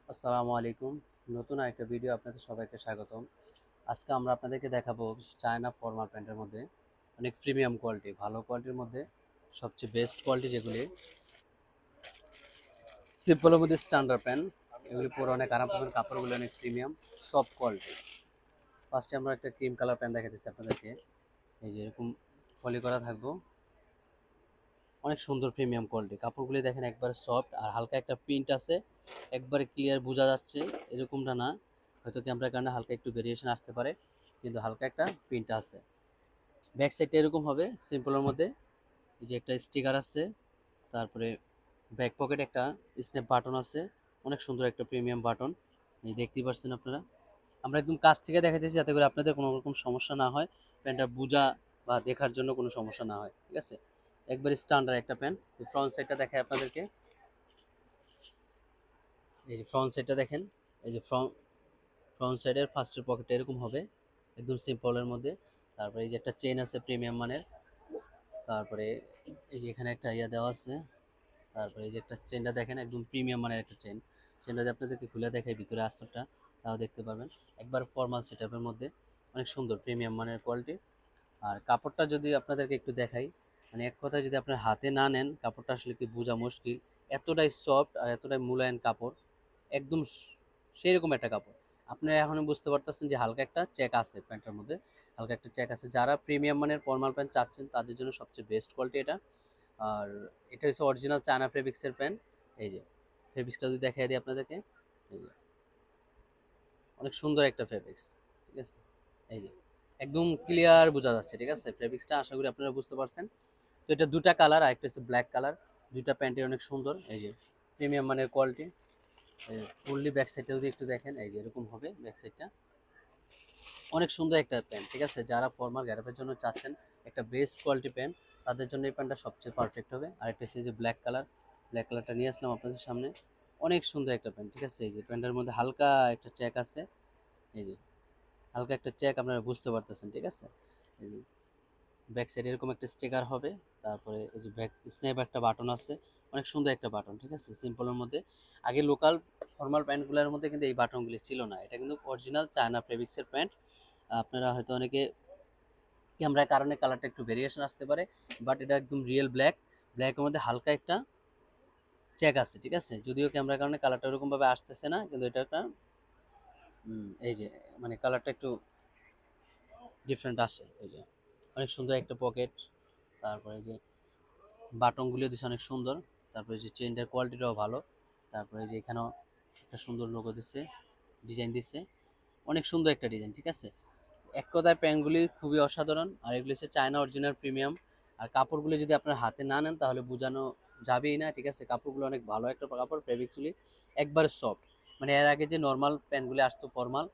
আসসালামু আলাইকুম। নতুন আরেকটা ভিডিও আপনাদের সবাইকে স্বাগতম। আজকে আমরা আপনাদেরকে দেখাবো চায়না ফর্মাল প্যান্টের মধ্যে অনেক প্রিমিয়াম কোয়ালিটি, ভালো কোয়ালিটির মধ্যে সবচেয়ে বেস্ট কোয়ালিটি যেগুলি সিম্পলের মধ্যে স্ট্যান্ডার্ড প্যান্ট। এগুলি পরে অনেক আরাম পাবেন, কাপড়গুলো অনেক প্রিমিয়াম, সফট কোয়ালিটি। ফার্স্টে আমরা একটা ক্রিম কালার প্যান্ট দেখাতেছি আপনাদেরকে। এই যে এরকম ফলি করা থাকবো, অনেক সুন্দর প্রিমিয়াম কোয়ালিটি। কাপড়গুলি দেখেন একবারে সফট আর হালকা একটা প্রিন্ট আছে, একবারে ক্লিয়ার বোঝা যাচ্ছে। এরকমটা না, হয়তো ক্যামেরার কারণে হালকা একটু ভেরিয়েশন আসতে পারে, কিন্তু হালকা একটা প্রিন্ট আছে। ব্যাক সাইডটা এরকম হবে সিম্পলের মধ্যে। এই যে একটা স্টিকার আছে, তারপরে ব্যাক পকেট একটা স্ন্যাপ বাটন আছে, অনেক সুন্দর একটা প্রিমিয়াম বাটন। এই দেখতেই পাচ্ছেন আপনারা। আমরা একদম কাছ থেকে দেখাচ্ছি যাতে করে আপনাদের কোনো রকম সমস্যা না হয়, প্যান্টটা বোঝা বা দেখার জন্য কোনো সমস্যা না হয়, ঠিক আছে। একবার স্ট্যান্ডার্ড একটা প্যান্ট। ফ্রন্ট সাইডটা দেখায় আপনাদেরকে। এই যে ফ্রন্ট সাইডটা দেখেন। এই যে ফ্রন্ট সাইডের ফার্স্টের পকেটটা এরকম হবে, একদম সিম্পলের মধ্যে। তারপরে এই যে একটা চেন আছে প্রিমিয়াম মানের। তারপরে এই যে এখানে একটা ইয়া দেওয়া আছে। তারপরে এই যে একটা চেনটা দেখেন, একদম প্রিমিয়াম মানের একটা চেন। চেনটা যদি আপনাদেরকে খুলে দেখাই ভিতরে আস্তরটা, তাও দেখতে পারবেন। একবার ফর্মাল সেটআপের মধ্যে অনেক সুন্দর প্রিমিয়াম মানের কোয়ালিটি। আর কাপড়টা যদি আপনাদেরকে একটু দেখাই, মানে এক কথায় যদি আপনার হাতে না নেন কাপড়টা আসলে কি বোঝা মুশকিল। এতটাই সফট আর এতটাই মূলায়ন কাপড়, একদম সেই রকম একটা কাপড়। আপনি এখন বুঝতে পারতেছেন যে হালকা একটা চেক আছে প্যান্টের মধ্যে, হালকা একটা চেক আছে। যারা প্রিমিয়াম মানের ফর্মাল প্যান্ট চাচ্ছেন তাদের জন্য সবচেয়ে বেস্ট কোয়ালিটি এটা। আর এটা হচ্ছে অরিজিনাল চায়না ফেব্রিক্সের প্যান্ট। এই যে ফেব্রিক্সটা যদি দেখাই দিই আপনাদেরকে, এই যে অনেক সুন্দর একটা ফেব্রিক্স, ঠিক আছে। এই যে একদম ক্লিয়ার বোঝা যাচ্ছে, ঠিক আছে। ফেব্রিক্সটা আশা করি আপনারা বুঝতে পারছেন। তো এটা দুটা কালার, আর একটা হচ্ছে ব্ল্যাক কালার। দুইটা প্যান্টের অনেক সুন্দর। এই যে প্রিমিয়াম মানের কোয়ালিটি। ফুললি ব্যাক সাইডটা যদি একটু দেখেন, এই যে এরকম হবে ব্যাক সাইডটা। অনেক সুন্দর একটা প্যান্ট, ঠিক আছে। যারা ফর্মাল গ্যারাপের জন্য চাচ্ছেন একটা বেস্ট কোয়ালিটি প্যান্ট, তাদের জন্য এই প্যান্টটা সবচেয়ে পারফেক্ট হবে। আর একটা হচ্ছে যে ব্ল্যাক কালার। ব্ল্যাক কালারটা নিয়ে আসলাম আপনাদের সামনে। অনেক সুন্দর একটা প্যান্ট, ঠিক আছে। এই যে প্যান্টের মধ্যে হালকা একটা চেক আছে। এই যে হালকা একটা চেক আপনারা বুঝতে পারতেছেন, ঠিক আছে। এই যে ব্যাক সাইডে এরকম একটা স্টিকার হবে। তারপরে এই যে ব্যাক স্ন্যাপ একটা বাটন আছে, অনেক সুন্দর একটা বাটন, ঠিক আছে। সিম্পলের মধ্যে আগে লোকাল ফর্মাল প্যান্টগুলোর মধ্যে কিন্তু এই বাটনগুলি ছিল না। এটা কিন্তু অরিজিনাল চায়না ফেব্রিক্সের প্যান্ট। আপনারা হয়তো অনেকে ক্যামেরার কারণে কালারটা একটু ভেরিয়েশন আসতে পারে, বাট এটা একদম রিয়েল ব্ল্যাক। ব্ল্যাকের মধ্যে হালকা একটা চেক আছে, ঠিক আছে। যদিও ক্যামেরার কারণে কালারটা ওরকম ভাবে আসতেছে না, কিন্তু এটা একটা এই যে মানে কালারটা একটু ডিফারেন্ট আসে। এই যে অনেক সুন্দর একটা পকেট। তারপরে যে বাটনগুলিও দিচ্ছে অনেক সুন্দর। তারপরে যে চেনটার কোয়ালিটিটাও ভালো। তারপরে যে এখানেও একটা সুন্দর লোগো দিচ্ছে, ডিজাইন দিচ্ছে, অনেক সুন্দর একটা ডিজাইন, ঠিক আছে। এক কথায় প্যান্টগুলি খুবই অসাধারণ। আর এগুলি হচ্ছে চায়না অরিজিনাল প্রিমিয়াম। আর কাপড়গুলি যদি আপনার হাতে না নেন তাহলে বোঝানো যাবেই না, ঠিক আছে। কাপড়গুলো অনেক ভালো একটা কাপড়, ফেব্রিক্সগুলি একবারে সফট। মানে এর আগে যে নর্মাল প্যান্টগুলি আসতো ফর্মাল,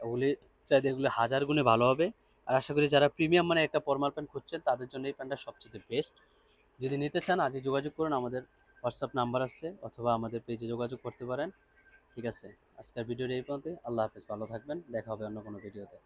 ওগুলি চাইতে এগুলি হাজার গুণে ভালো হবে। আর আশা করি যারা প্রিমিয়াম মানে একটা ফর্মাল প্যান্ট খুঁজছেন তাদের জন্য এই প্যান্টটা সবচেয়ে বেস্ট। যদি নিতে চান আজই যোগাযোগ করুন, আমাদের হোয়াটসঅ্যাপ নাম্বার আছে, অথবা আমাদের পেজে যোগাযোগ করতে পারেন, ঠিক আছে। আজকের ভিডিওটা এই পর্যন্ত। আল্লাহ হাফেজ, ভালো থাকবেন, দেখা হবে অন্য কোনো ভিডিওতে।